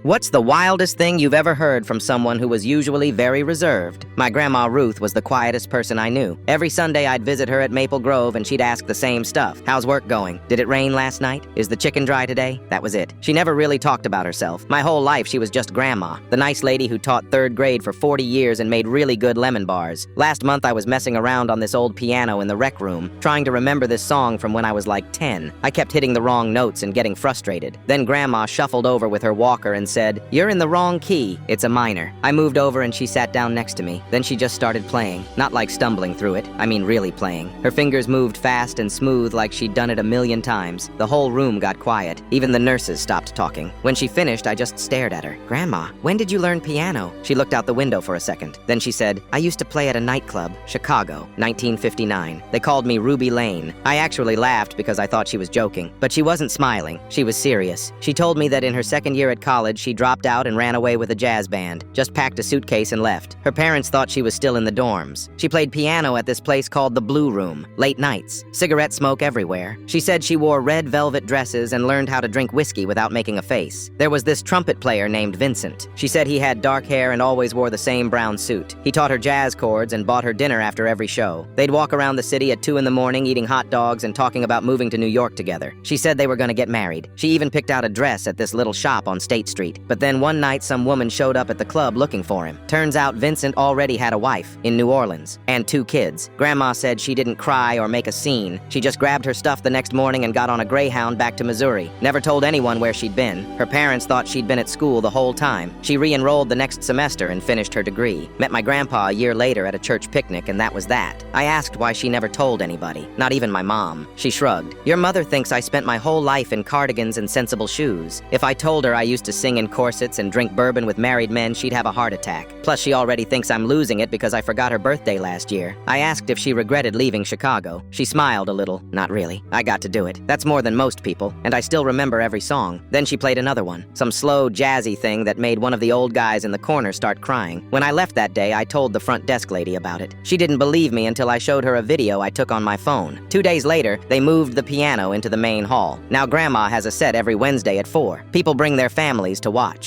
What's the wildest thing you've ever heard from someone who was usually very reserved? My grandma Ruth was the quietest person I knew. Every Sunday I'd visit her at Maple Grove and she'd ask the same stuff. How's work going? Did it rain last night? Is the chicken dry today? That was it. She never really talked about herself. My whole life she was just grandma, the nice lady who taught third grade for 40 years and made really good lemon bars. Last month I was messing around on this old piano in the rec room, trying to remember this song from when I was like 10. I kept hitting the wrong notes and getting frustrated. Then grandma shuffled over with her walker and said, "You're in the wrong key. It's a minor." I moved over and she sat down next to me. Then she just started playing. Not like stumbling through it. I mean really playing. Her fingers moved fast and smooth like she'd done it a million times. The whole room got quiet. Even the nurses stopped talking. When she finished, I just stared at her. "Grandma, when did you learn piano?" She looked out the window for a second. Then she said, "I used to play at a nightclub, Chicago, 1959. They called me Ruby Lane." I actually laughed because I thought she was joking. But she wasn't smiling. She was serious. She told me that in her second year at college, she dropped out and ran away with a jazz band, just packed a suitcase and left. Her parents thought she was still in the dorms. She played piano at this place called the Blue Room, late nights, cigarette smoke everywhere. She said she wore red velvet dresses and learned how to drink whiskey without making a face. There was this trumpet player named Vincent. She said he had dark hair and always wore the same brown suit. He taught her jazz chords and bought her dinner after every show. They'd walk around the city at 2 in the morning eating hot dogs and talking about moving to New York together. She said they were going to get married. She even picked out a dress at this little shop on State Street. But then one night some woman showed up at the club looking for him. Turns out Vincent already had a wife in New Orleans and 2 kids. Grandma said she didn't cry or make a scene. She just grabbed her stuff the next morning and got on a Greyhound back to Missouri. Never told anyone where she'd been. Her parents thought she'd been at school the whole time. She re-enrolled the next semester and finished her degree. Met my grandpa a year later at a church picnic and that was that. I asked why she never told anybody, not even my mom. She shrugged. "Your mother thinks I spent my whole life in cardigans and sensible shoes. If I told her I used to sing in corsets and drink bourbon with married men, she'd have a heart attack. Plus, she already thinks I'm losing it because I forgot her birthday last year." I asked if she regretted leaving Chicago. She smiled a little. "Not really. I got to do it. That's more than most people, and I still remember every song." Then she played another one, some slow, jazzy thing that made one of the old guys in the corner start crying. When I left that day, I told the front desk lady about it. She didn't believe me until I showed her a video I took on my phone. 2 days later, they moved the piano into the main hall. Now Grandma has a set every Wednesday at 4. People bring their families to watch.